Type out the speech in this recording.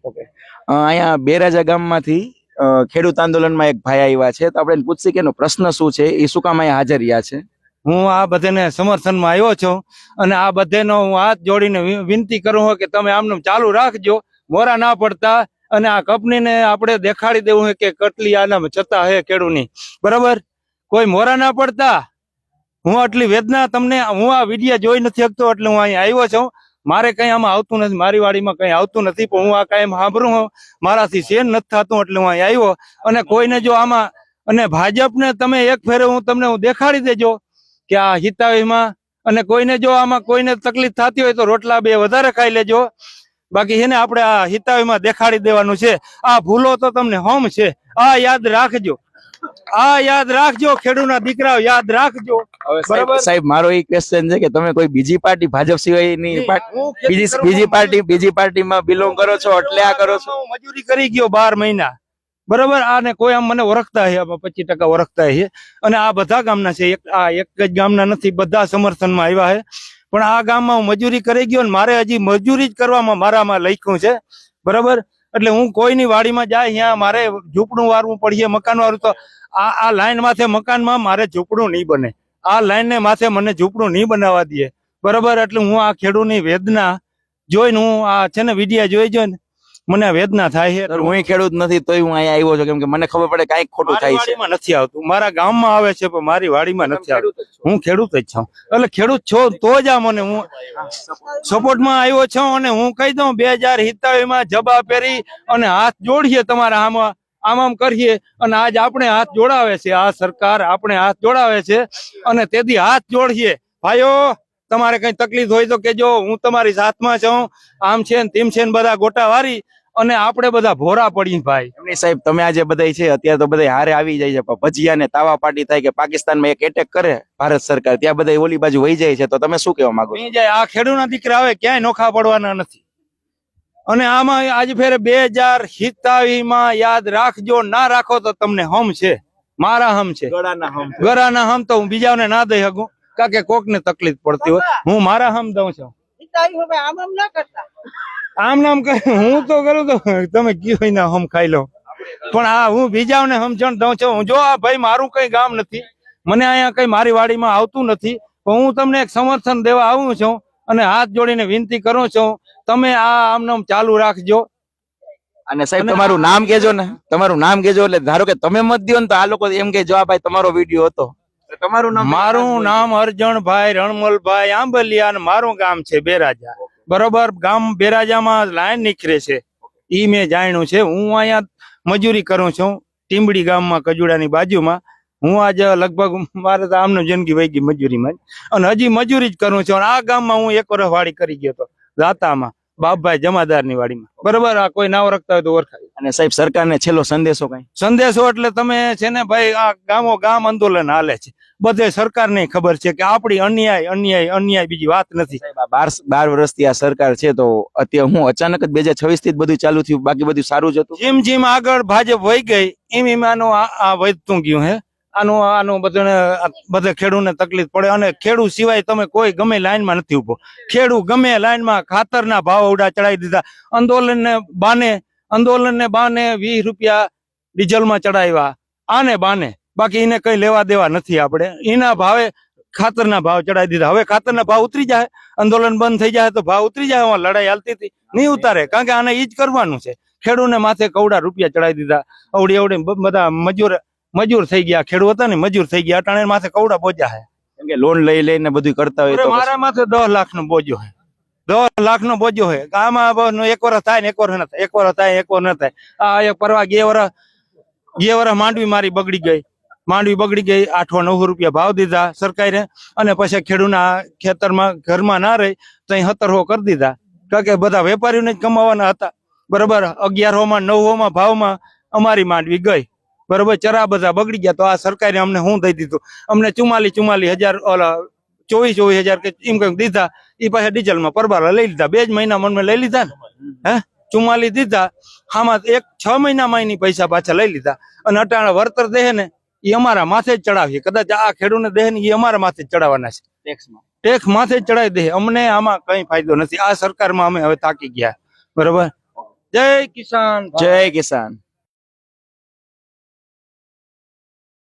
Okay, અહીંયા બેરાજા ગામમાંથી ખેડૂત આંદોલનમાં એક ભાઈ આવ્યા છે, તો આપણે એને પૂછીએ કે એનો પ્રશ્ન શું છે, એ શું કામ અહીંયા હાજર રહ્યા છે. હું આ બધાને સમર્થનમાં આવ્યો છું અને આ બધાનો હું હાથ જોડીને વિનંતી કરું છું કે તમે આમનું ચાલુ રાખજો, મોરા ના પડતા, અને આ કંપનીને આપણે દેખાડી દેવું છે કે કેટલી આના છતાં હે ખેડૂતની, બરાબર, કોઈ મોરા ના પડતા. હું આટલી વેદના તમને, હું આ વિડીયો જોઈ નથી શકતો એટલે હું અહીંયા આવ્યો છું. મારે કઈ આમાં આવતું નથી, મારી વાડીમાં કઈ આવતું નથી, પણ હું આ કાયમ સાંભળું છું, મારાથી સહન નથી થતું એટલે હું અહીંયા આવ્યો. અને કોઈને જો આમાં, અને ભાજપને તમે એક ફેરે તમને હું દેખાડી દેજો કે આ હિતાવીમાં, અને કોઈને જો આમાં કોઈને તકલીફ થતી હોય તો રોટલા બે વધારે ખાઈ લેજો. બાકી એને આપણે આ હિતાવીમાં દેખાડી દેવાનું છે. આ ભૂલો તો તમને હોમ છે, આ યાદ રાખજો, આ યાદ રાખજો, ખેડૂતના દીકરાઓ યાદ રાખજો. સાહેબ, મારો એ ક્વેશ્ચન છે કે તમે કોઈ બીજી પાર્ટી, ભાજપ સિવાયની બીજી પાર્ટીમાં બિલોંગ કરો છો એટલે આ કરો છો? મજૂરી કરી ગયો 12 મહિના, બરોબર. આને કોઈ આમ મને ઓળખતા છે, 25% ઓળખતા છે, અને આ બધા ગામના છે, એક જ ગામના નથી, બધા સમર્થનમાં આવ્યા છે. પણ આ ગામમાં હું મજૂરી કરી ગયો ને મારે હજી મજૂરી જ કરવામાં મારામાં લખ્યું છે, બરોબર. એટલે હું કોઈની વાડીમાં જાય ત્યાં મારે ઝૂંપડું વારવું પડીએ, મકાન વાળું, તો આ લાઈન માથે મકાનમાં મારે ઝૂંપડું નહીં બને, આ લાઈન ને માથે મને ઝૂંપડું નહીં બનાવવા દે, બરોબર. એટલે હું આ ખેડૂતની વેદના જોઈને, હું આ છે ને વિડીયો જોઈને મને વેદના થાય છે. હું ખેડૂત નથી તોય હું અહીંયા આવ્યો છું, કેમ કે મને ખબર પડે કઈક ખોટું થાય છે. નથી આવતું, મારા ગામમાં આવે છે પણ મારી વાડીમાં નથી આવતું. હું ખેડૂત જ છું, એટલે ખેડૂત છો તો જ આ મને હું સપોર્ટમાં આવ્યો છું. અને હું કહી દઉં 2027માં જબા પહેરી અને હાથ જોડીએ તમારા આમ કરીએ, અને આજ આપણે હાથ જોડાવે છે, આ સરકાર આપણે હાથ જોડાવે છે, અને તેથી હાથ જોડીએ. ભાઈઓ, તમારે કઈ તકલીફ હોય તો કેજો, હું તમારી સાથમાં છું. આમ છે ને તેમ છે ને બધા ગોટા વારી અને આપણે બધા ભોરા પડી. ભાઈ એમની સાહેબ, તમે આજે બધા છે, અત્યારે તો બધા હારે આવી જાય છે, પણ ભજીયા ને તાવા પાટી થાય કે પાકિસ્તાનમાં એક એટેક કરે ભારત સરકાર, ત્યાં બધા ઓલી બાજુ વહી જાય છે, તો તમે શું કહેવા માંગો? આ ખેડૂતના દીકરા હવે ક્યાંય નોખા પડવાના નથી. અને આમાં આજ ફેરે 2027માં યાદ રાખજો, ના રાખો તો તમને હમ છે, મારા હમ છે, ગળાના હમ તો હું બીજાને ના દઈ શકું, કારણ કે કોક ને તકલીફ પડતી હોય, હું મારા હમ દઉં છું. આમ નામ કઈ હું તો કરું તો તમે કયો ના હમ ખાઈ લો, પણ આ હું બીજાને સમજણ દઉં છું. હું જો આ ભાઈ મારું કઈ ગામ નથી, મને અહીંયા કઈ મારી વાડીમાં આવતું નથી, પણ હું તમને એક સમર્થન દેવા આવું છું અને હાથ જોડીને વિનંતી કરું છું, તમે આ આમ ચાલુ રાખજો. અને સાહેબ, તમારું નામ કેજો ને, તમારું નામ કેજો, એટલે ધારો કે તમે મત દો ને તો આ લોકો એમ કે જો આ ભાઈ તમારો વિડીયો હતો. તમારું નામ? મારું નામ અરજણભાઈ રણમલભાઈ આંબલિયા, અને મારું ગામ છે બેરાજા, બરોબર. ગામ બેરાજામાં લાઈન નીકળે છે, ઈ મેં જાણ્યું છે. હું અહીંયા મજૂરી કરું છું ટીંબડી ગામમાં, કજુડાની બાજુમાં. હું આજે લગભગ મારે તો આમનો જિંદગી વહી ગઈ મજૂરીમાં જ, અને હજી મજૂરી જ કરું છું. આ ગામમાં હું 1 વર્ષ વાડી કરી ગયો હતો, દાતામાં, બાપભાઈ જમાદારની વાડીમાં, બરોબર. આ કોઈ ના ઓળખતા હોય તો ઓળખાય. અને સાહેબ, સરકારને છેલ્લો સંદેશો કઈ? સંદેશો એટલે તમે છે ને ભાઈ, આ ગામો ગામ આંદોલન હાલે છે, બધે સરકારને ખબર છે કે આપણી અન્યાય બીજી વાત નથી. 12 વર્ષથી આ સરકાર છે, તો અત્યારે હું અચાનક જ 2026 થી જ બધું ચાલુ થયું, બાકી બધું સારું જ હતું? જેમ આગળ ભાજપ વહી ગઈ એમ આનું આ વધતું ગયું હે. આનું બધા ખેડૂતને તકલીફ પડે, અને ખેડૂત સિવાય તમે કોઈ ગમે લાઈનમાં નથી ઉભો. ખેડૂત ગમે લાઈનમાં ખાતરના ભાવ ઉડા ચડાવી દીધા, આંદોલનને બાને 20 રૂપિયા ડીઝલમાં ચડાવ્યા, આને બાને, બાકી એને કઈ લેવા દેવા નથી. આપણે એના ભાવે ખાતરના ભાવ ચડાવી દીધા. હવે ખાતરના ભાવ ઉતરી જાય, આંદોલન બંધ થઈ જાય તો ભાવ ઉતરી જાય. લડાઈ હાલતી હતી, નહીં ઉતારે, કારણ કે આને ઈ જ કરવાનું છે. ખેડૂતને માથે કવડા રૂપિયા ચડાવી દીધા, અવડી બધા મજૂર થઈ ગયા, ખેડૂત હતા ને મજૂર થઈ ગયા, અટાણે માથે કવડા બોજા છે, કેમ કે લોન લઈને બધું કરતા હોય. મારા માથે 10 લાખનો બોજો છે, 10 લાખનો બોજો છે. આમાં 1 વર્ષ થાય ને 1 વર્ષ ન થાય, 1 વર્ષ થાય 1 વર્ષ ન થાય. આ એક પરવા ગે વર્ષ માંડવી મારી બગડી ગઈ, 800-900 રૂપિયા ભાવ દીધા સરકારે, અને પછી ખેડૂતના ખેતરમાં ઘરમાં ના રહી તો 1700 કરી દીધા, કારણ કે બધા વેપારીઓને જ કમાવાના હતા, બરોબર. 1100માં 900માં ભાવમાં અમારી માંડવી ગઈ, બરોબર. ચરા બધા બગડી ગયા, તો આ સરકારે અમને શું દઈ દીધું, અમને 44,000 24,000 કે એમ કઈક દીધા. એ પાછા ડીઝલમાં પરબારા લઈ લીધા, 2 જ મહિના મનમાં લઈ લીધા ને, હે 44 દીધા, આમાં 6 મહિનામાં એની પૈસા પાછા લઈ લીધા. અને અટાણા વળતર દે ને એ અમારા માથે જ ચડાવીએ, કદાચ આ ખેડૂતને દે ને એ અમારા માથે જ ચડાવવાના છે, ટેક્સ માથે જ ચડાવી દે. અમને આમાં કઈ ફાયદો નથી, આ સરકારમાં અમે હવે થાકી ગયા, બરોબર. જય કિસાન જય કિસાન.